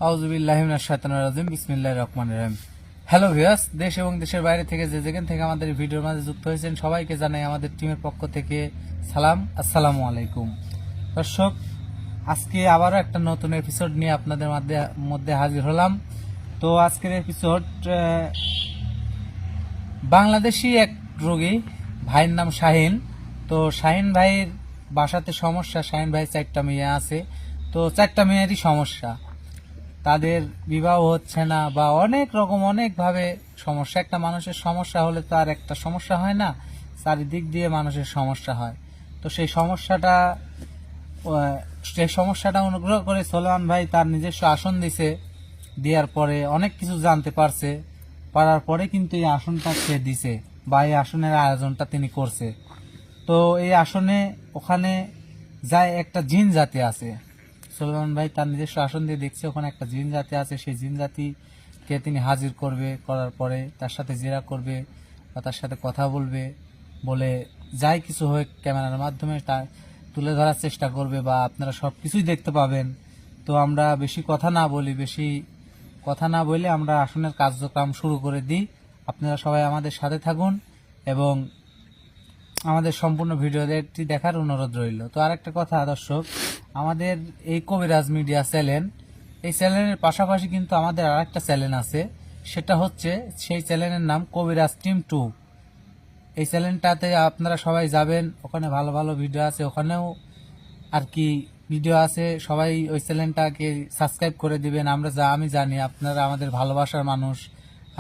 আউযুবিল্লাহি মিনাশ শাইতানির রাজিম বিসমিল্লাহির রহমানির রহিম। হ্যালো ভিউয়ার্স, দেশ এবং দেশের বাইরে থেকে যে যেখান থেকে আমাদের ভিডিওর মাঝে যুক্ত হয়েছেন সবাইকে জানাই আমাদের টিমের পক্ষ থেকে সালাম, আসসালামু আলাইকুম। দর্শক, আজকে আবারও একটা নতুন এপিসোড নিয়ে আপনাদের মধ্যে হাজির হলাম। তো আজকের এপিসোড বাংলাদেশি এক রোগী, ভাইয়ের নাম শাহিন। তো শাহিন ভাইয়ের বাসাতে সমস্যা, শাহিন ভাই 4টা মেয়ে আছে। তো 4টা মেয়েরই সমস্যা, তাদের বিবাহ হচ্ছে না বা অনেক রকম অনেকভাবে সমস্যা। একটা মানুষের সমস্যা হলে তো আর একটা সমস্যা হয় না, চারিদিক দিয়ে মানুষের সমস্যা হয়। তো সেই সমস্যাটা অনুগ্রহ করে সোলেমান ভাই তার নিজস্ব আসন দিছে, দেওয়ার পরে অনেক কিছু জানতে পারার পরে কিন্তু এই আসনটা সে দিছে বা এই আসনের আয়োজনটা তিনি করছে। তো এই আসনে ওখানে যায় একটা জিন জাতি আছে। সুলেমান ভাই তার নিজস্ব আসন দিয়ে দেখছে ওখানে একটা জিন জাতি আছে। সেই জিন জাতিকে তিনি হাজির করবে, করার পরে তার সাথে জেরা করবে বা তার সাথে কথা বলবে, বলে যাই কিছু হয়ে ক্যামেরার মাধ্যমে তা তুলে ধরার চেষ্টা করবে বা আপনারা সব কিছুই দেখতে পাবেন। তো আমরা বেশি কথা না বলে আমরা আসনের কার্যক্রম শুরু করে দিই। আপনারা সবাই আমাদের সাথে থাকুন এবং আমাদের সম্পূর্ণ ভিডিওটি দেখার অনুরোধ রইল। তো আরেকটা কথা দর্শক, আমাদের এই কবিরাজ মিডিয়া চ্যানেল, এই চ্যানেলের পাশাপাশি কিন্তু আমাদের আরেকটা চ্যানেল আছে, সেটা হচ্ছে সেই চ্যানেলের নাম কবিরাজ টিম 2। এই চ্যানেলটাতে আপনারা সবাই যাবেন, ওখানে ভালো ভালো ভিডিও আছে, ওখানেও আর কি ভিডিও আছে। সবাই ওই চ্যানেলটাকে সাবস্ক্রাইব করে দিবেন। আমি জানি আপনারা আমাদের ভালোবাসার মানুষ,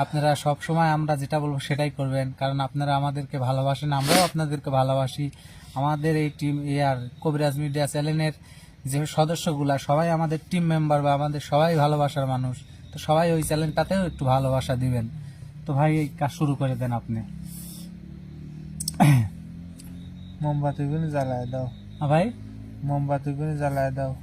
আপনারা সব সময় আমরা যেটা বলবো সেটাই করবেন, কারণ আপনারা আমাদেরকে ভালোবাসেন, আমরাও আপনাদেরকে ভালোবাসি। আমাদের এই টিম আর কবিরাজ মিডিয়া চ্যানেলের যে সদস্যগুলা সবাই আমাদের টিম মেম্বার বা আমাদের সবাই ভালোবাসার মানুষ। তো সবাই ওই চ্যানেলটাতেও একটু ভালোবাসা দিবেন। তো ভাই এই কাজ শুরু করে দেন আপনি। মোমবাতিগুলো জ্বালায় দাও, ভাই মোমবাতিগুলো জ্বালায় দাও।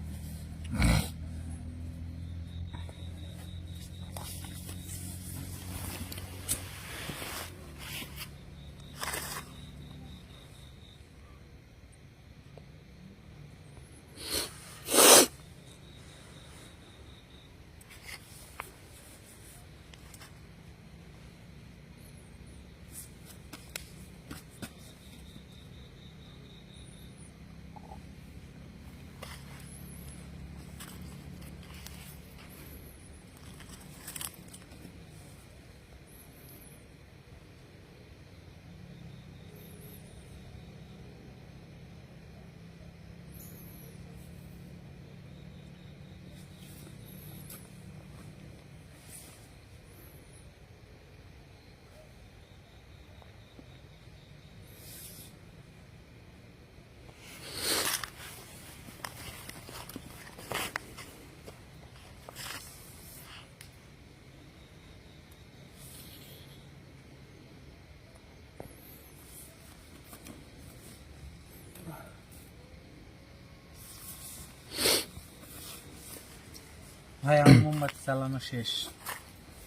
ভাই আমার মোমবাতি চালানো শেষ।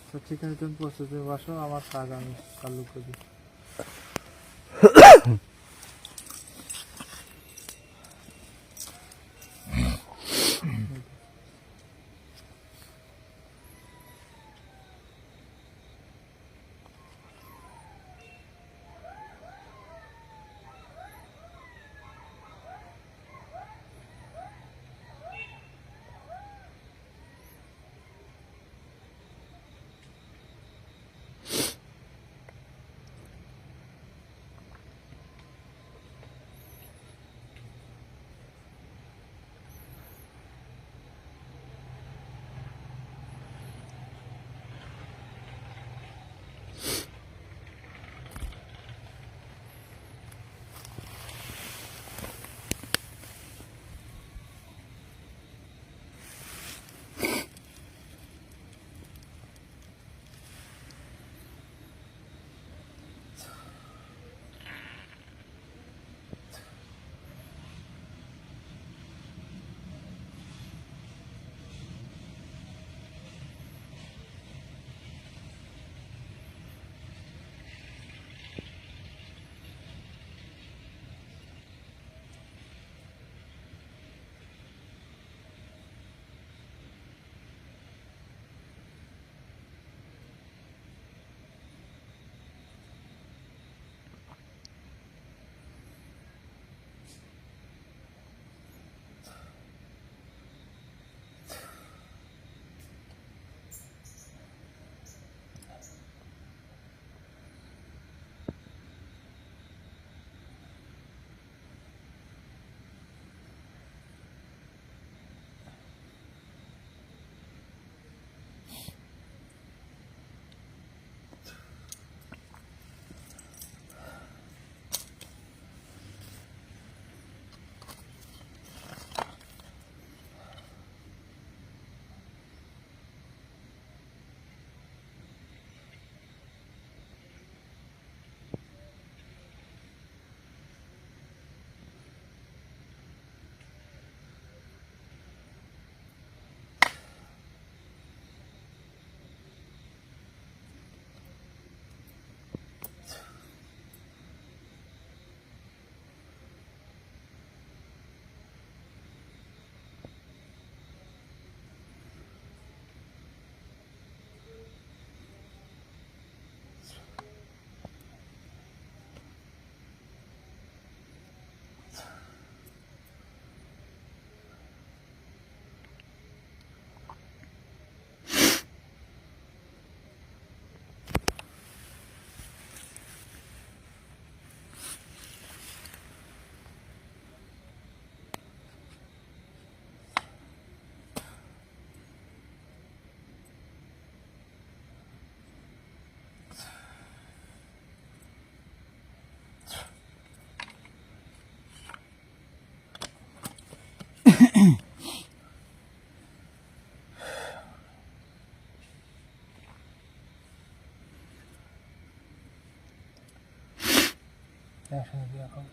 তো ঠিক আছে, তুমি প্রস্তুতি বসো, আমার কাজ আমি চালু করি। একসঙ্গে বিয়ে করো।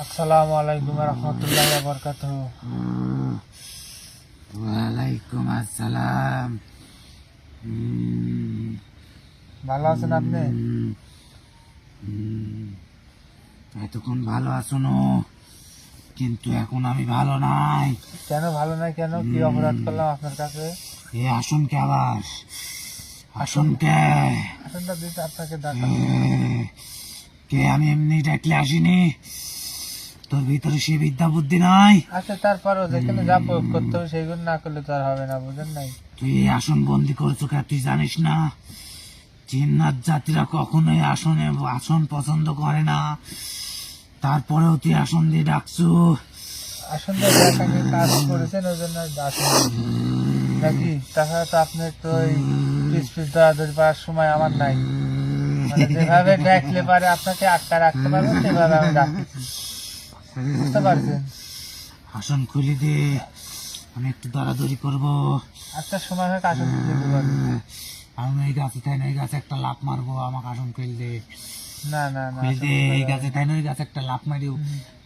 আসসালামু আলাইকুম রহমতুল্লাহ বরকাতুহ। ওয়ালাইকুম আসসালাম। ভালো আছেন আপনি? এতক্ষণ ভালো আছো না, কিন্তু এখন আমি ভালো নাই। কেন ভালো নাই? কেন কি অপরাধ করলাম আপনার কাছে? এ আসন কে আবার? আসন কে? আসনটা দিতে আপনাকে ডাকা। কে? আমি এমনি ডাকলে আসিনি। তোর ভিতরে সে বিদ্যা বুদ্ধি নাই। আচ্ছা, তারপরও যেখানে যা প্রয়োগ করতে হবে সেইগুলো না করলে তো আর হবে না, বুঝেন নাই? তুই এই আসন বন্দি করছো কে? তুই জানিস না জিন্নাত জাতিরা কখনোই আসন পছন্দ করে না, তারপরেও তুই আসন দিয়ে ডাকছু। আসন দিয়ে দেখাকে কাজ করেছেন, ওই জন্য আসন নাকি? তাছাড়া তো আপনি তো ওই পিস দৌড়াদৌড়ি পাওয়ার সময় আমার নাই। মানে যেভাবে ডাকলে পারে আপনাকে আটকা রাখতে পারবেন সেভাবে আমি ডাকতেছি, বুঝতে পারছেন? আসন খুলে দে, আমি একটু দৌড়াদৌড়ি করবো। আচ্ছা, সময় হয় আসন দিতে পারবেন। আমি এই গাছে তাই না, এই গাছে একটা লাফ মারবো, আমাকে আসন খুলে দে। না না না, খুলে দে, এই গাছে তাই না, ওই গাছে একটা লাফ মারিও,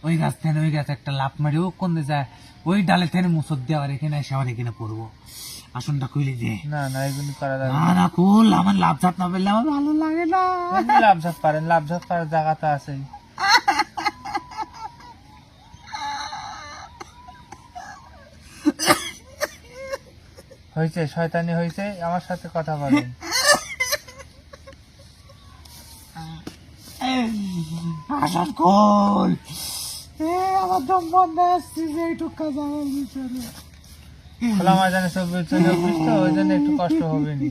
ওই গাছ থেকে ওই গাছে একটা লাফ মারিও, কোন দিকে যায় ওই ডালে থেকে মুসর দিয়ে আবার এখানে এসে আবার এখানে পড়বো। আসনটা খুলে দে। না না, এগুলি করা যাবে না না। না, খুল, আমার লাভ ঝাপ না পেলে আমার ভালো লাগে না। এমনি লাভঝাপ পারেন, লাভঝাপ করার জায়গা তো আছেই। হয়েছে, শয়তানি হয়েছে, আমার সাথে কথা বলেন। আসন খোল। আমার দম বন্ধ আসছে যে এইটুক কাজ আমার ভিতরে। খোলা ময়দানে চলে অফিস তো, ওই জন্য একটু কষ্ট হবে নি,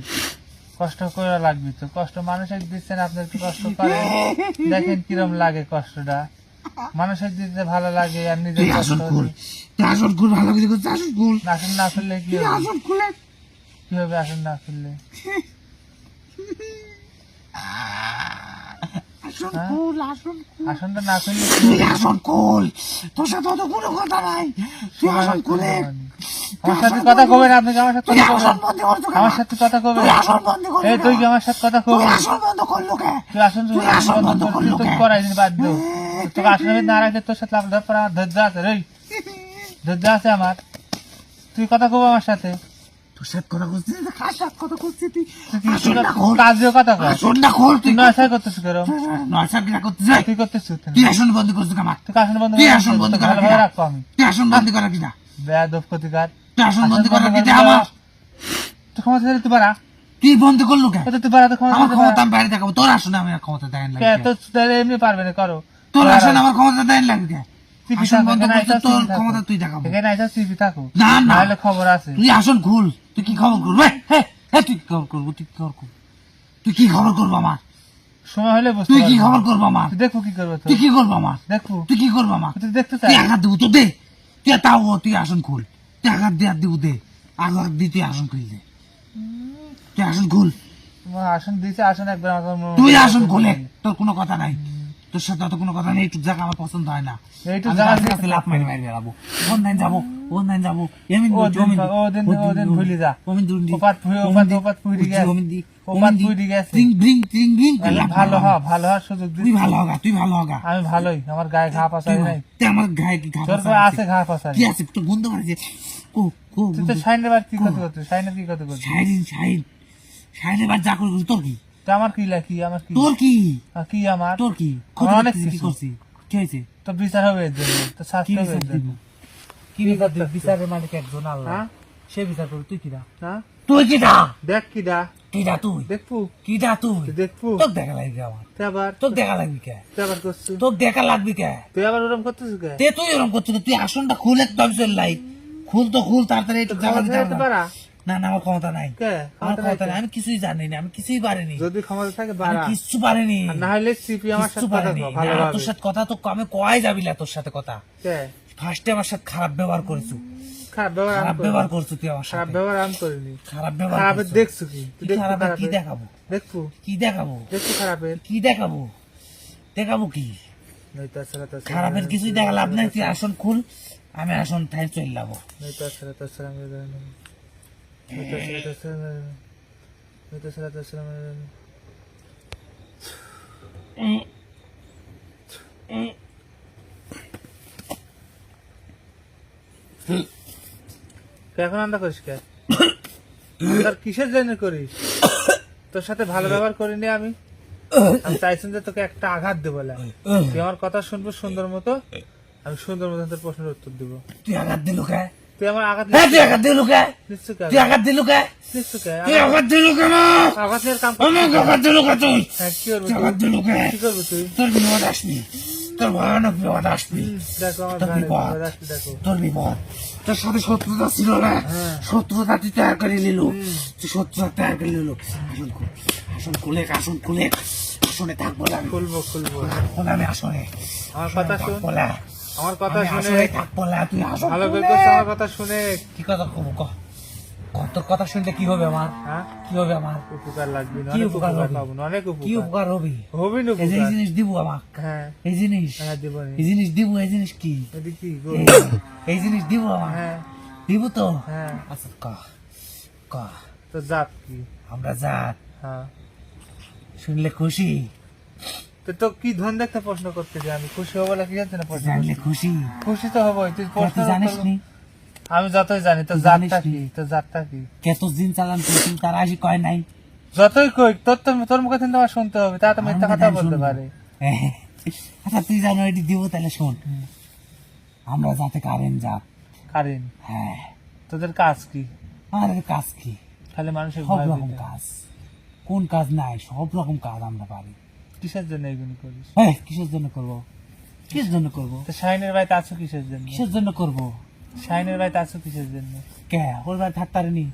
কষ্ট করা লাগবে তো। কষ্ট মানুষের দিচ্ছেন, আপনি একটু কষ্ট করেন, দেখেন কিরম লাগে কষ্টটা। মানুষের দিতে ভালো লাগে আর নিজের তুই কষ্ট আসন খুল, তুই আসন খুল, ভালো করে করছিস, আসন খুল। আসন না খুললে কি তুই হবে? আসন খুলে কি হবে আসন না খুললে? আসন হ্যাঁ? খুল, আসন খুল। আসনটা না খুললে কি তুই হবে? আসন খুল, তোর সাথে অত কোনো কথা নাই। তুই আসন খুলে, আমার সাথে কথা কবেন, আপনি কি আমার সাথে তুই কথা আসন কবেন? বন্ধ করছো কেন? আমার সাথে কথা কবেন? তুই আসন বন্ধ করলি এই কেন? তুই কি আমার সাথে কথা তুই কবেন? আসন বন্ধ করলো কে? তুই আসন তুই আসন বন্ধ করলো তুই কে? করাই দিন বাদ দো। তোকে আসনের না রাখলে তোর সাথে লাভ ধর আমার ধৈর্য আছে রে, ধৈর্য আছে আমার। তুই কথা কব আমার সাথে? তোর সাথে কথা করছিস, কার সাথে কথা করছিস তুই? তুই কি আসন না খোল, কাজেও কথা কর? আসন না খোল। তুই তুই নয় সাই করতেছিস কেরম? নয়সা কিনা করতে যাই? তুই করতেছিস কেন? তুই আসন বন্ধ করছিস আমার? তুই আসন বন্ধ তুই করে আসন বন্ধ তোকে করা ভালোভাবে কিনা? রাখবো আমি। তুই আসন বন্ধ করা কিনা? বেয়াদব ক্ষতিকার। তুই আসন বন্ধ আসন করা বন্ধ কিনা করে আমার? তুই ক্ষমতা দিলে তুই পারা, তুই বন্ধ করলো কে? তুই পারা, তুই আমার ক্ষমতা ক্ষমতা আমি বাইরে দেখাবো, তোর আসনে আমি আর ক্ষমতা দেখান কে? লাগে। তো তাহলে এমনি পারবে না, করো। তোর আসনে আমার ক্ষমতা দেখান লাগে কে? চিপি আসন থাকো, বন্ধ এখানে করতে আইসা তোর চিপি থাকো। ক্ষমতা তুই দেখাবো। এখানে আইসা চিপি থাকো, না না, নাহলে খবর আছে। তুই আসন খুল। তুই কি খবর করবো? তুই কি খবর করবো? তুই কি খবর করবো? তুই কি খবর করবো আমার? সময় হলে বুঝতে তুই কি পারবি। খবর করবো আমার? তুই দেখবো কি করবো তো? তুই কি করবো আমার? দেখবো, তুই কি করবো আমার? তুই দেখতে তুই চাই। আঘাত দেবো তো দে, তুই তাও তুই আসন খুল, তুই আঘাত দিয়ে দে, আঘাত দিয়ে তুই আসন খুল দে। তুই আসন খুল, তোমার আসন দিয়েছে, আসন একবার আমাকে তুই আসন খুলে, তোর কোনো কথা নাই, তোর সাথে অত কোনো কথা নেই। একটু জায়গা আমার পছন্দ হয় না, এইটু আমি জায়গা গাছের কাছে লাফ মারি মারি বেড়াবো। অনলাইন যাবো, অনলাইন যাবো, এমনি ওদিন ভুলি যা ওপাত ফুইরি গেছে, ওপাত ফুইরি গেছে। ভালো হ, ভালো হওয়ার সুযোগ তুই দিস। ভালো হগা, তুই ভালো হগা, আমি ভালোই, আমার গায়ে ঘা পাশাই নাই। তুই আমার গায়ে কি ঘা তোর পাশা গায়ে আছে? আছে ঘা পাশাই। কি আছে তোর গন্ধ মারছে? কো কো তুই তো শাইনের বার কি করতে করছিস? শাইনের কি করতে করছিস? শাইনের বার যা করে করছি, তোর কি? তো আমার কি লাকি? আমার কি? তোর কি? কি আমার? তোর কি? আমার অনেক কি কিছু। করছি? কি হয়েছে? তো বিচার হবে এর জন্য, তো কি শাস্তি হবে বিচার এর দিব? জন্য। কি বিচার দিব? বিচারের মালিক একজন আল্লাহ, হ্যাঁ? সে বিচার করবে। তুই কিরা? হ্যাঁ? তুই কিরা? দেখ কি দা, কিরা তুই? দেখবো কিরা তুই? তুই দেখবো। তোর দেখা লাগবে আমার, তুই আবার তোর দেখা লাগবে কে? তুই আবার করছিস, তোর দেখা লাগবে কে? তুই আবার ওরম করতেছিস কে? তে তুই এরকম করছিস, তুই আসনটা খুলে একদম চললাই, খুল তো খুল তাড়াতাড়ি, একটু জায়গা দিতে ক্ষমতা হবে। বাড়া না না, আমার ক্ষমতা নাই, কে? আমার ক্ষমতা ক্ষমতা নাই, নাই আমি কিছুই জানি না, আমি কিছুই পারিনি, যদি ক্ষমতা থাকে আমি বাড়া, কিচ্ছু পারিনি, আর না হলে সিপি আমার কিচ্ছু সাথে কথা পারিনি। কও, না, ভালোভাবে। তোর সাথে কথা তো আমি কয় যাবিলা, তোর সাথে কথা কে? ফার্স্টে আমার সাথে খারাপ ব্যবহার করেছো, খারাপ ব্যবহার আমি খারাপ করিনি। ব্যবহার করছো তুই আমার খারাপ সাথে, ব্যবহার আমি করিনি। খারাপ ব্যবহার খারাপের করছো। দেখছো কি? তুই কি দেখবো খারাপের? কি খারাপের, দেখাবো? দেখবো কি দেখাবো? দেখবো খারাপের। কি দেখাবো? দেখাবো কি? নই তাছাড়া তাছাড়া খারাপের কিছুই দেখা লাভ নাই, তুই আসন খুল, আমি আসন ঠাই চলে যাবো। নই তাছাড়া তাছাড়া আমি জানি না। নই তাছাড়া তাছাড়া নই তাছাড়া তাছাড়া আমি জানি না। তুই এখন আন্দা করিস কে? তোর কিসের জন্য করিস? তোর সাথে ভালো ব্যবহার করিনি আমি। আমি চাইছেন যে তোকে একটা আঘাত দেবো বলে। তুই আমার কথা শুনবো সুন্দর মতো, আমি সুন্দর মতো তোর প্রশ্নের উত্তর দেবো। তুই আঘাত দিলু কে? তুই আমার আঘাত হ্যাঁ, তুই আঘাত দিলু কে? নিচ্ছ কে? তুই আঘাত দিলু কে? নিচ্ছ কে? তুই আঘাত দিলু কেন? আঘাত নিয়ে কাম আমাকে আঘাত দিলু কে তুই? হ্যাঁ, কি করবি তুই আঘাত তুই? দিলু কে? কি করবি তুই? তোর বিপদ আসবি, তোর ভয়ানক বিপদ আসবি, দেখো আমার তোর ভাই, বিপদ, রাখি দেখো। তোর বিপদ। তোর সাথে শত্রুতা ছিল না, হ্যাঁ। শত্রুতা তুই তৈরি করে নিলু, তুই শত্রুতা তৈরি করে নিলু। আসন খুল, আসন খুলে, আসন খুলে, আসনে থাকবো না আমি, খুলবো খুলবো। এখন আমি আসনে, আমার কথা শুন, থাকবো না, আমার কথা আমি শুনে আসনে থাকবো না, তুই আসন ভালো করে খুলে। করছে, আমার কথা শুনে। কি কথা কব ক? তোর কথা শুনলে কি হবে আমার? হ্যাঁ, কি হবে আমার? উপকার লাগবে না, কি অনেক উপকার উপকার হবে? পাবো না, অনেক কি উপকার উপকার হবে? হবি না এই যে এই উপকার। জিনিস দিব আমাক, হ্যাঁ এই জিনিস, হ্যাঁ দিব নি। এই জিনিস দিব, এই জিনিস কি? এদিকে কি এই- এই জিনিস দিব আমাক, হ্যাঁ দিব তো? হ্যাঁ। আচ্ছা ক, ক। তো জাত কি? আমরা জাত, হ্যাঁ, শুনলে খুশি, তো তো কি ধন দেখতে প্রশ্ন করতে যে আমি খুশি হবো না, কি জানতে না প্রশ্ন জানলে করছিস? খুশি। খুশি তো হবোই, তুই প্রশ্ন তুই জানিস নি? আমি যতই জানি তো তুই জাতটা জানিস কি, নি? তো জাতটা কি? কত দিন চালান করছি, তারা আসি কয় নাই। যতই কই তোর মুখে কিন্তু আমার শুনতে হবে, তা তো মিথ্যা কথা আমি বলতে শুনবো। পারে। আচ্ছা তুই জানো এটি দিব, তাহলে শোন, আমরা যাতে কারেন্ট জাত। কারেন, হ্যাঁ, তোদের কাজ কি? আমাদের কাজ কি? খালি মানুষের সব ভয় রকম দিতে। কাজ, কোন কাজ নাই, সব রকম কাজ আমরা পারি। কিসের জন্য এগুলো করিস? কিসের জন্য করব? কিসের জন্য করব? তো শাইনের বাড়িতে আছো কিসের জন্য? কিসের জন্য করব? শাইনের বাড়িতে আছো কিসের জন্য? কে ওর বাড়ি থাকতে পারিনি?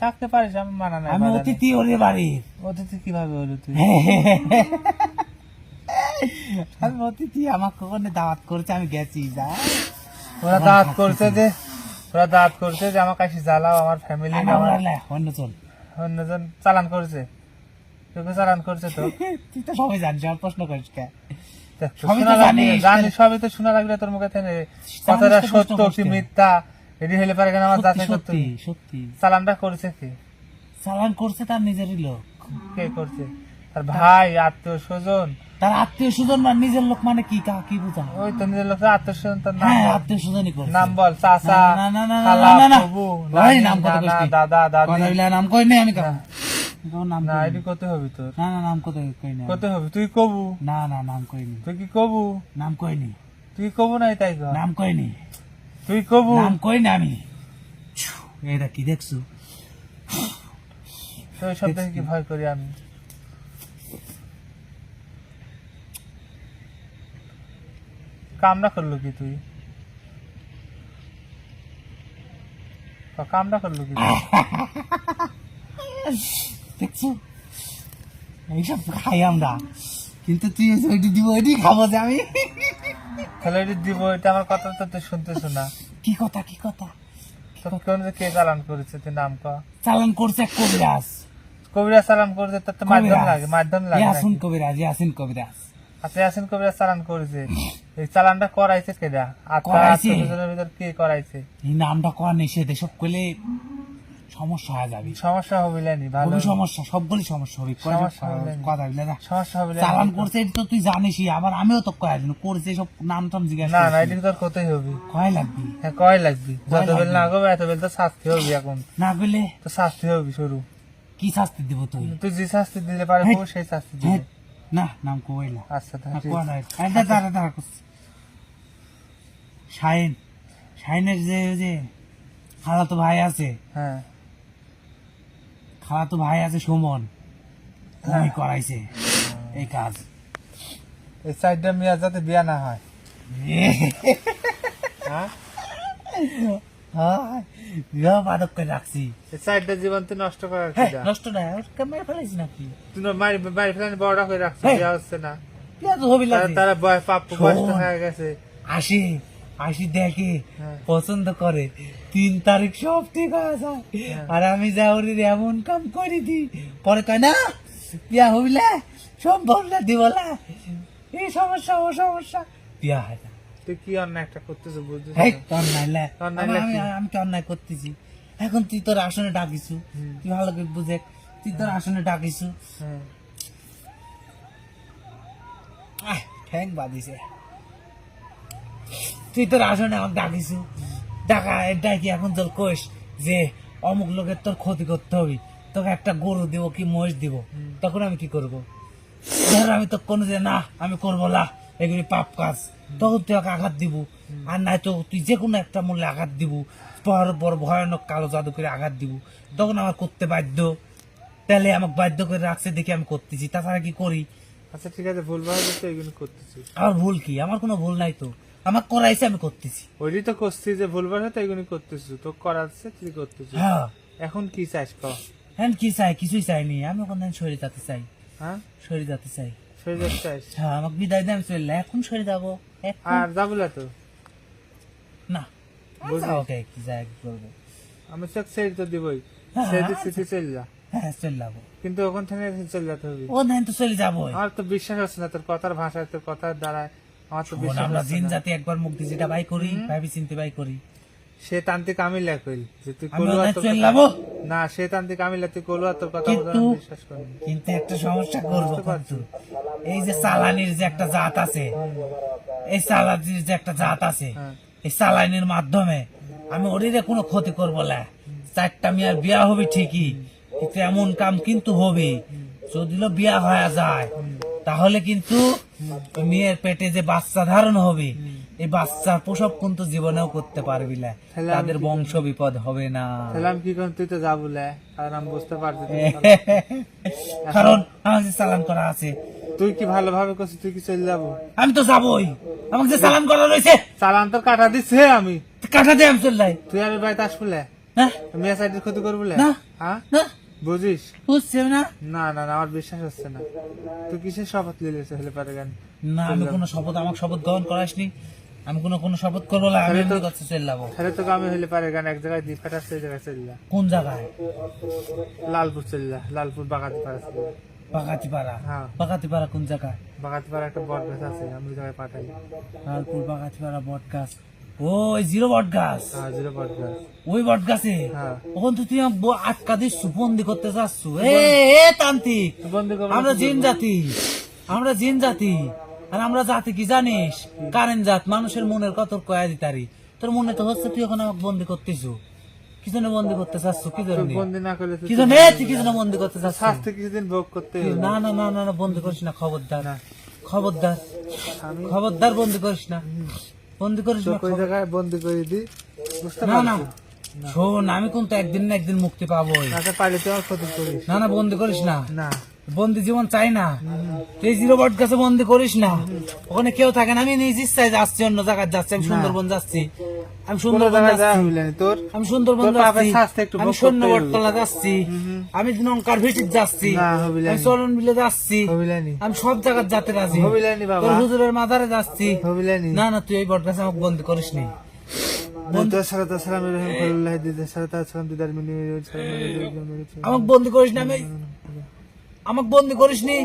থাকতে পারিস, আমি মানা নাই, আমি বাধা নেই। অতিথি ওরে বাড়ির। অতিথি কিভাবে হলো তুই? আমি অতিথি, আমাকে ওখানে দাওয়াত করেছে, আমি গেছি। যা ওরা দাঁত করছে যে, ওরা দাঁত করছে যে আমার কাছে জ্বালাও, আমার ফ্যামিলি অন্য চল। অন্যজন চালান করছে, তোকে চালান করছে তো। তুই তো সবাই জানিস, আমার প্রশ্ন করিস কে? দেখ তো, সবই তো শোনা লাগবে, জানিস। জানিস সবই তো শোনা লাগবে তোর মুখে থেকে। কথাটা তো সত্য প্রশ্ন কি করছে। মিথ্যা এটি হলে পারে কেন আমার সত্যি, যাচাই করতে সত্যি হবে। সত্যি চালানটা করেছে কে? চালান করছে তার নিজেরই লোক, কে করছে? আর ভাই, আত্মীয় স্বজন? তার আত্মীয় স্বজন মানে নিজের লোক, মানে কি কি বোঝা? ওই তো নিজের লোকের আত্মীয় স্বজন, তার নাম হ্যাঁ, বল। আত্মীয় স্বজনই করছে। নাম বল, চাচা, না, না, না, না, খালা, না, না, না। ফুফু, ভাই, নানি, নাম কত নানা, কইছি? দাদা, দাদি। কথা বলে নাম কই নাই আমি কেন? তোর নাম না, কই এটি নাই। কত হবে তোর? না না, নাম কত কই নাই। কত হবে? তুই কবু? না না, নাম কইনি, তুই কি কবু? নাম কইনি, তুই কবু নাই তাই কর। নাম কইনি, তুই কবু? নাম কই না আমি। এটা কি দেখছো? তুই সব দেখে কি ভয় করি আমি? কামনা করলো কি তুই? কামনা করলো কি তুই? দেখছো, এইসব খাই আমরা, কিন্তু তুই ওইটি দিব, ওইটি খাবো যে আমি। তাহলে এটি দিব, এটা আমার কথা তো তুই শুনতেছ না। কি কথা, কি কথা? তোর কোন যে কে চালান করেছে তুই নাম ক? চালান করছে এক কবিরাজ। কবিরাজ চালান করছে তার তো মাধ্যম লাগে ইয়াসিন নাকি? কবিরাজ, ইয়াসিন কবিরাজ আচ্ছা ইয়াসিন কবিরাজ চালান করেছে, এই চালানটা করাইছে কেডা? করাইছে? আত্মীয়স্বজনের ভিতর কে করাইছে? এই নামটা করা নিষেধ, এসব করলে সমস্যা হয়ে যাবে। সমস্যা হবে না, ভালো কোনো সমস্যা, সবগুলি সমস্যা হবে। সমস্যা হবে না। কথা বলে না, সমস্যা হবে না। চালান করছে এটা তো তুই জানিসই, আবার আমিও তো কয়েক করছে সব নাম টাম জিজ্ঞাসা না না করছি। এদিকে তোর কোথায় হবে? কয় লাগবে? হ্যাঁ কয় লাগবে, যত বেল লাগবে? না গবে এত বেল তো শাস্তি হবে। এখন না গেলে তো শাস্তি হবে শুরু। কি শাস্তি দিব তুই? তুই যে শাস্তি দিলে পারে হেই। সেই শাস্তি হ্যাঁ, দিবে। না নাম কই না। আচ্ছা না, ঠিক কোয়া আছে। নাই। এই দাঁড়া করছি। শাহিন, শাহিনের যে খালাতো ভাই আছে, হ্যাঁ খালাতো ভাই আছে সুমন, ওই করাইছে এই কাজ। এই সাইডটা মেয়ে যাতে বিয়া না হয়। হ্যাঁ বিবাহ বাদক করে রাখছি। এই সাইডটা জীবন তুই নষ্ট করার হ্যাঁ, কি? নষ্ট না, ওর ক্যামেরা ফেলাইছি নাকি? তুই বাড়ি ফেলানি বড়টা করে রাখছিস, হেই। বিয়া হচ্ছে না। বিয়া তো হবি লাগছে। তারা প্রাপ্য বয়স শোন। হয়ে গেছে। আসি দেখে হ্যাঁ। পছন্দ করে, 3 তারিখ সব ঠিক হয়ে যায়। আর আমি যাওয়ার এমন কাম করে দি, পরে কয় না বিয়া হইলে সব বললে দিবলা, এই সমস্যা ও সমস্যা, বিয়া হয় না। তুই কি অন্যায় একটা করতেছিস বুঝছিস? হেই, অন্যায় লে। অন্যায় আমি কি? আমি তো অন্যায় করতেছি। এখন তুই তোর আসনে ডাকিছু, তুই ভালো করে বুঝে, তুই তোর আসনে ডাকিছু, হ্যাঁ। ঠ্যাং বাঁধিছে। তুই তোর আসনে আমাকে ডাকিছু, ডাকি এখন তোর কোষ যে অমুক লোকের তোর ক্ষতি করতে হবে, তোকে একটা গরু দিব কি মহিষ দিব, তখন আমি কি করব? ধর আমি তো কোনো যে না আমি করবো না, এগুলি পাপ কাজ, তখন তুই ওকে আঘাত দিব। আর নাই তো তুই যে কোনো একটা মূল্যে আঘাত দিব, বড় ভয়ানক কালো জাদু করে আঘাত দিব, তখন আমার করতে বাধ্য। তাহলে আমাকে বাধ্য করে রাখছে দেখি আমি করতেছি, তাছাড়া কি করি? আচ্ছা ঠিক আছে, ভুল ভাবে তো এগুলো করতেছিস। আমার ভুল কি? আমার কোনো ভুল নাই তো, আমার করাইছে আমি করতেছি। ওইটাই তো করছিস যে ভুল ভাবে তো এগুলো করতেছিস, তো করাচ্ছে তুই করতেছিস। হ্যাঁ, এখন কি চাস ক? এখন কি চাই? কিছুই চাইনি, আমি ওখানে সরে যেতে চাই, হ্যাঁ সরে যেতে চাই। সরে যেতে চাস? হ্যাঁ, আমাকে বিদায় দিয়ে আমি চলে এখন সরে যাবো এখন। আর যাবো না তো? না, বুঝলি? ওকে কি যায় কি করবো? আমি তো ছেড়ে তো দিবই, হ্যাঁ, ছেড়ে দিচ্ছি তুই চলে যা, হ্যাঁ চলে যাবো, কিন্তু ওখান থেকে চলে যেতে হবে। ও নাই তো চলে যাবো। আমার তো বিশ্বাস হচ্ছে না তোর কথার ভাষায়, তোর কথার দ্বারায় আমার তো বিশ্বাস আমরা হচ্ছে জিন না। জাতি একবার মুখ দিয়ে যেটা বাই করি, ভাবি চিনতে বাই করি। সে তান্ত্রিক আমি লেখল যে তুই আমি কলুয়া ওখানে তোর চলে কথা- যাবো, না সে তান্ত্রিক আমি তুই কলুয়া তোর কথা বলে কিন্তু আমি বিশ্বাস করি। কিন্তু একটা সমস্যা করবো বুঝতে পারছি। কিন্তু। এই যে চালানির যে একটা জাত আছে, এই চালানির যে একটা জাত আছে, হ্যাঁ। এই চালানির মাধ্যমে আমি ওরিরে কোনো ক্ষতি করবো না। 4টা মেয়ের বিয়া হবে ঠিকই, কিন্তু এমন কাম কিন্তু হবে, যদি বিয়া হয়ে যায় তাহলে কিন্তু ওই মেয়ের পেটে যে বাচ্চা ধারণ হবে, এই বাচ্চার প্রসব কিন্তু জীবনেও করতে পারবি না, তাহলে আমি তাদের কি বংশ বিপদ হবে না। তাহলে আমি কি করুন? তুই তো যাবো লে, কারণ আমি বুঝতে পারছি তুই কারণ আমার যে চালান করা আছে, তুই কি ভালোভাবে করছিস, তুই কি চলে যাবো? আমি তো যাবই, আমাকে যে চালান করা রয়েছে চালান তো কাটা দিচ্ছে আমি, কাটা দিয়ে আমি চল যাই। তুই আর বাড়িতে আসবো লে, না মেয়ে সাইডের ক্ষতি করবো লে? না। হ্যাঁ না, বুঝিস? বুঝছে না। না না না আমার বিশ্বাস হচ্ছে না। তুই কিসের শপথ নিলে হলে পারে গান? না, আমি কোনো শপথ, আমাকে শপথ গ্রহণ করাসনি, আমি কোনো শপথ করবো না, আমি তাহলে তো- এমনি কাছে চলে যাবো। তাহলে তোকে আমি হলে পারে গান এক জায়গায় দিয়ে ফাটাস, সেই জায়গায় চলে যা। কোন জায়গায়? লালপুর চলে যা, লালপুর বাগাতি পাড়া চলে যা। বাগাতিপাড়া? হ্যাঁ। বাগাতিপাড়া কোন জায়গায়? বাগাতি পাড়া একটা বট গাছ আছে, আমি ওই জায়গায় পাঠাই। লালপুর বাগাতিপাড়া বট গাছ, ওই 0 বট গাছ, হ্যাঁ 0 বট গাছ। ওই বট গাছে হ্যাঁ। ওখান তো তুই আমাকে আটকা দিস, বন্দি করতে চাচ্ছ? এ তান্ত্রিক, তুই বন্দি করবো না, আমরা তুই জিন বলবি। জাতি, আমরা জিন জাতি, আর আমরা জাতি কি জানিস? কারেন্ট জাত, মানুষের মনের কত কয়া দিতারি। তোর মনে তো হচ্ছে তুই এখন আমাকে বন্দি করতেছ, কি জন্য বন্দি করতে চাচ্ছ? কি জন্য তুই বন্দি না করলে তুই কি জন্য তুই কি জন্য বন্দি করতে চাচ্ছ? শাস্তি কিছুদিন ভোগ করতে হবে। না না না না না, বন্দি করিস না, খবরদার, না। খবরদার, আমি খবরদার বন্দি করিস না, বন্দি করিস না। তোকে ওই জায়গায় বন্দি করে দিই, বুঝতে না না, পারছিস? শোন, আমি কিন্তু একদিন না একদিন মুক্তি পাবোই। না পারলে তুই আমার ক্ষতি করিস না না, বন্দি করিস না, না। বন্দি জীবন চাই না। তুই 0 বট গাছে বন্দি করিস না, ওখানে কেউ থাকে না, আমি নিজ ইচ্ছায় যাচ্ছি, অন্য জায়গায় যাচ্ছি, আমি সুন্দরবন যাচ্ছি, আমি কোনো সুন্দরবন জায়গায় যাওয়া যাচ্ছি, হইলে না তোর। আমি সুন্দরবন তোর পাপের যাচ্ছি, শাস্তি একটু আমি ভোগ সৈন্য করতেই হবে। বটতলা যাচ্ছি, আমি নঙ্কার ভিটির যাচ্ছি, না, হবিলে আমি নি। চরণ বিলে যাচ্ছি, হবিলে নি। আমি সব জায়গায় যেতে রাজি, হবিলে নি বাবা। তোর হুজুরের মাজারে যাচ্ছি। হবিলে নি। না না, তুই এই বট গাছে আমাকে বন্দি করিস নি। আমাকে বন্দি করিস না, আমাকে বন্দি করিস নি।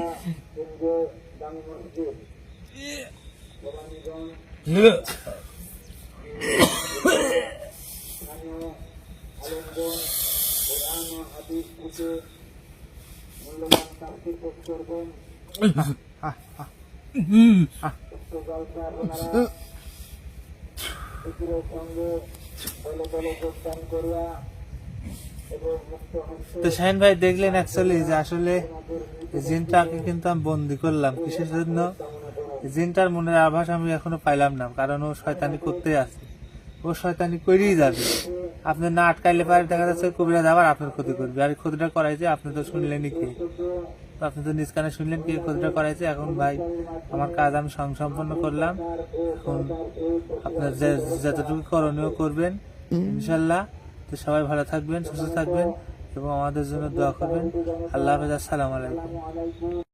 তো শাহিন ভাই দেখলেন অ্যাকচুয়ালি যে আসলে এই জিনটাকে কিন্তু আমি বন্দি করলাম কিসের জন্য? এই জিনটার মনের আভাস আমি এখনো পাইলাম না, কারণ ও শয়তানি করতে আছে, ও শয়তানি করেই যাবে। আপনি না আটকাইলে পারে দেখা যাচ্ছে কবিরাজ আবার আপনার ক্ষতি করবে, আর এই ক্ষতিটা করাইছে আপনি তো শুনলেনই কে, তো আপনি তো নিজ কানে শুনলেন কে ক্ষতিটা করাইছে। এখন ভাই আমার কাজ আমি সম্পন্ন করলাম, এখন আপনার যতটুকু করণীয় করবেন ইনশাল্লাহ। তো সবাই ভালো থাকবেন, সুস্থ থাকবেন এবং আমাদের জন্য দোয়া করবেন। আল্লাহ হাফেজ, আসসালামু আলাইকুম।